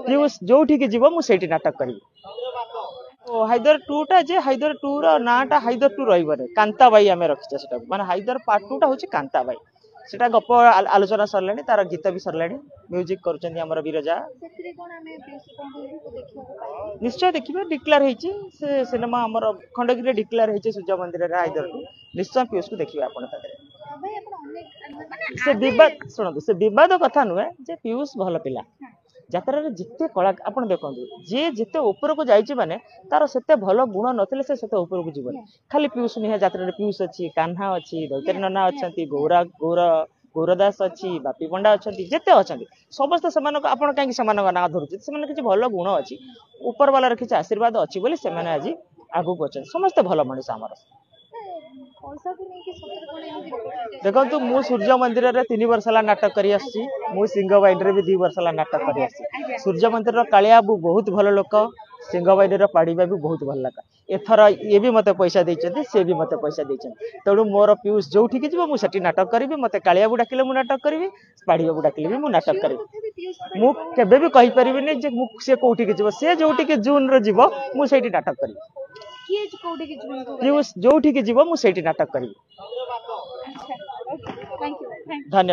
पीयूष जो जीव मुझे नाटक करी हाइदर टू टा जे हाइदर टू नाटा हाइदर टू रही कांताबाई आम रखीचे से माने हाइदर पार्ट टू टा हूँ कांताबाई सेटा गप आलोचना सरलानी तार गीत भी सरलानी म्यूजिक कर विरजा निश्चय देखिए डिक्लेयर होती से सिनेमा आमर खंडगिरी डिक्लेयर होती सूर्य मंदिर हाइदर टू निश्चय पीयूष को देखिए आप से विवाद शुणु से विवाद कथा नुहे जे पीयूष भल पिला यात्रा जिते कला आप देखो जी जिते ऊपर को जाइए माने तार से भल गुण नथिले से ऊपर को जीवन खाली पीयूष नुहे यात्रा पीयूष अच्छी कान्हा अच्छी दैतरी नना अच्छा गौरा गौर गौरदास अच्छी बापी पंडा अच्छा जिते अच्छा समस्त से आप कहीं ना धरुचे से किसी भल गुण अच्छी ऊपर वाला किसी आशीर्वाद अच्छी बोली से आज आगू अच्छा समस्त भल मनीष आमर देखो मु सूर्य मंदिर में 3 वर्ष है नाटक कर सिंहबाई भी 2 वर्ष है नाटक कर सूर्य मंदिर कालिया बहुत भल लोक सिंहबाई पाड़ीबा भी बहुत भल लगा एथर ये भी मत पैसा देते सी भी मत पैसा देते तेणु मोर पीयूष जो ठीक जी मुझे नाटक करी मत कालिया डाकिले मुझे नाटक करी पाड़ीबा को डाकिले भी मुझे नाटक करी मुझे भी कहीपरि सी कौटिक जी सी जो जून रीव मुझे नाटक करी पीयूष जो जीव मुझे नाटक करी धन्यवाद।